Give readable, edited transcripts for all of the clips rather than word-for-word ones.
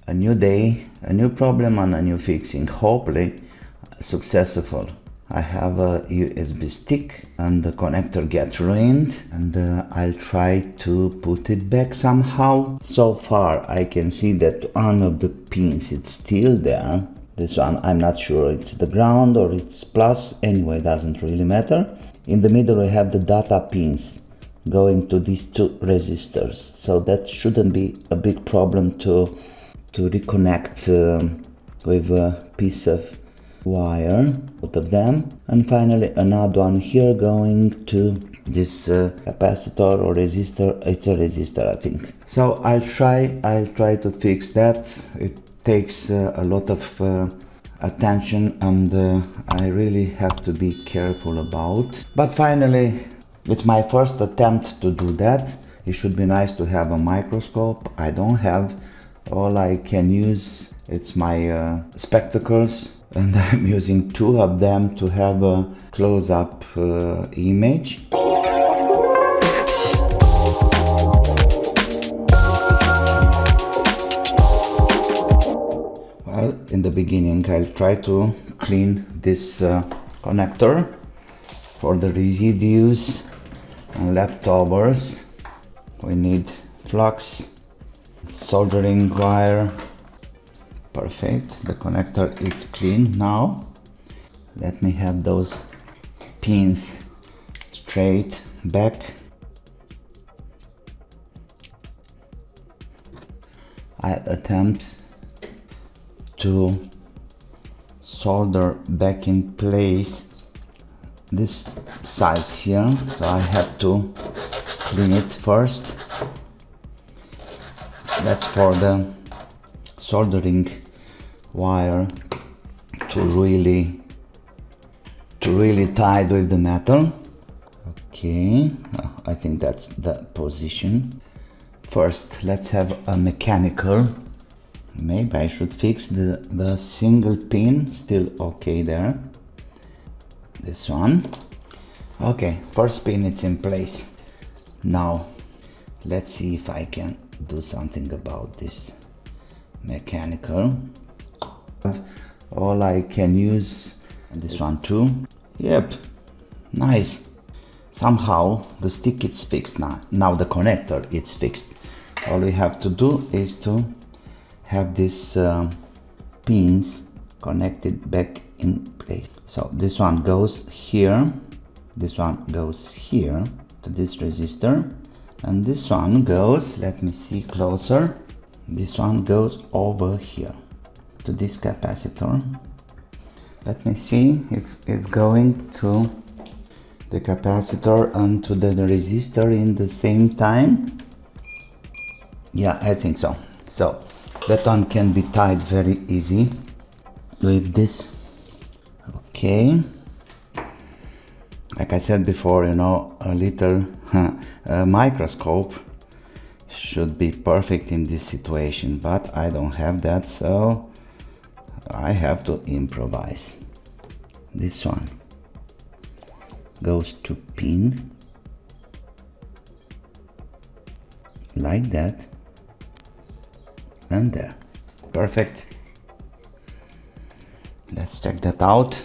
A new day, a new problem and a new fixing. Hopefully successful. I have a USB stick and the connector gets ruined, and I'll try to put it back somehow. So far I can see that one of the pins it's still there. This one I'm not sure it's the ground or it's plus, anyway doesn't really matter. In the middle we have the data pins going to these two resistors, so that shouldn't be a big problem to reconnect with a piece of wire, both of them. And finally another one here going to this capacitor or resistor. It's a resistor, I think. So I'll try to fix that. It takes a lot of attention, and I really have to be careful about. But finally it's my first attempt to do that. It should be nice to have a microscope. I don't have. All I can use it's my spectacles, and I'm using two of them to have a close-up image. Well, in the beginning I'll try to clean this connector for the residues and leftovers. We need flux, soldering wire. Perfect, the connector is clean now. Let me have those pins straight back. I attempt to solder back in place this size here, so I have to clean it first. That's for the soldering wire to really tied with the metal. Okay, I think that's the position. First let's have a mechanical. Maybe I should fix the single pin, still okay there. This one. Okay, first pin it's in place. Now let's see if I can do something about this mechanical. All I can use this one too. Yep, nice. Somehow the stick is fixed now. Now the connector is fixed. All we have to do is to have these pins connected back in place. So this one goes here, this one goes here to this resistor, and this one goes, let me see closer, this one goes over here to this capacitor. Let me see if it's going to the capacitor and to the resistor in the same time. Yeah, I think so. So that one can be tied very easy with this. Okay, like I said before, you know, a little microscope should be perfect in this situation, but I don't have that, so I have to improvise. This one goes to pin like that, and there. Perfect. Let's check that out.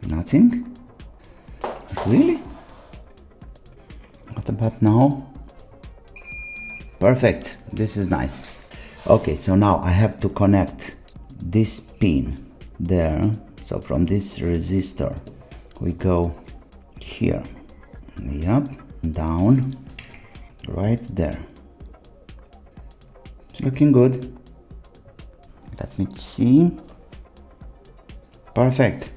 Nothing? Really? What about now? Perfect. This is nice. Okay, so now I have to connect this pin there. So from this resistor we go here. Yep, down, right there. It's looking good. Let me see. Perfect.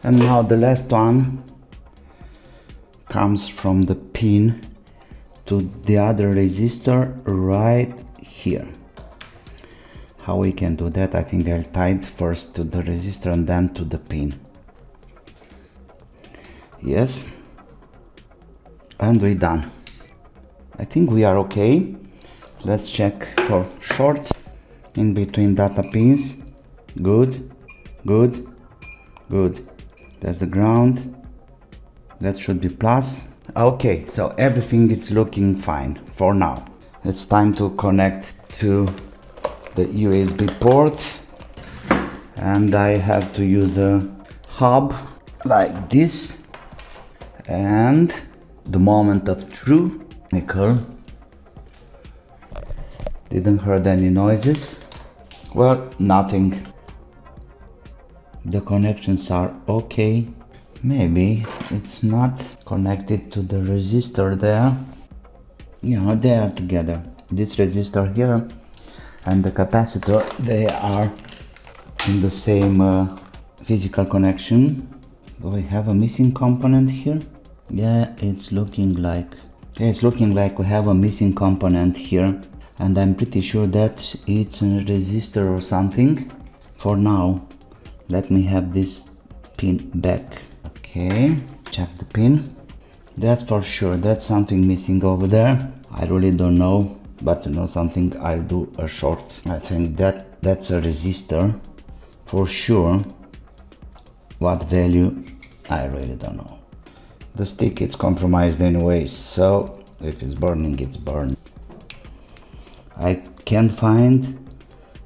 And now the last one comes from the pin to the other resistor right here. How we can do that? I think I'll tie it first to the resistor and then to the pin. Yes. And we're done. I think we are okay. Let's check for short in between data pins. Good, good, good. There's the ground. That should be plus. Okay, so everything is looking fine for now. it's time to connect to the USB port, and I have to use a hub like this, and the moment of truth. Nickel. Didn't heard any noises. Well, nothing. The connections are okay. Maybe it's not connected to the resistor there. Yeah, they are together. This resistor here and the capacitor, they are in the same physical connection. Do we have a missing component here? Yeah, it's looking like we have a missing component here, and I'm pretty sure that it's a resistor or something. For now, let me have this pin back. Okay, check the pin. That's for sure, that's something missing over there. I really don't know, but to know something, I'll do a short. I think that's a resistor for sure. What value, I really don't know. The stick is compromised anyway, so if it's burning, it's burned. I can't find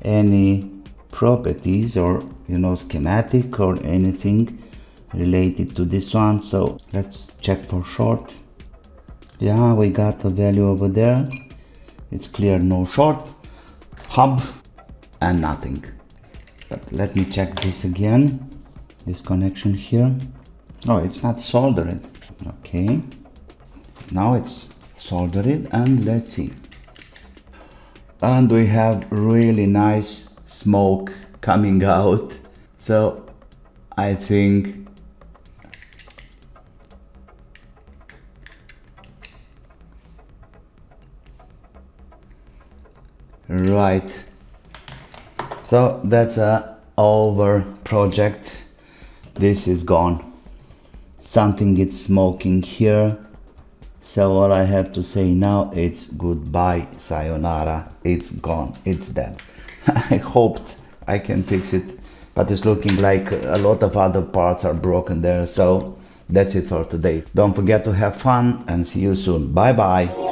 any properties or schematic or anything related to this one, so let's check for short. Yeah, we got a value over there. It's clear, no short, hub, and nothing. But let me check this again, this connection here. Oh, it's not soldered. Okay, now it's soldered, and let's see. And we have really nice smoke coming out, so I think right. So that's a over project. This is gone. Something is smoking here. So all I have to say now, it's goodbye, sayonara. It's gone, it's dead. I hoped I can fix it, but it's looking like a lot of other parts are broken there. So that's it for today. Don't forget to have fun and see you soon. Bye bye.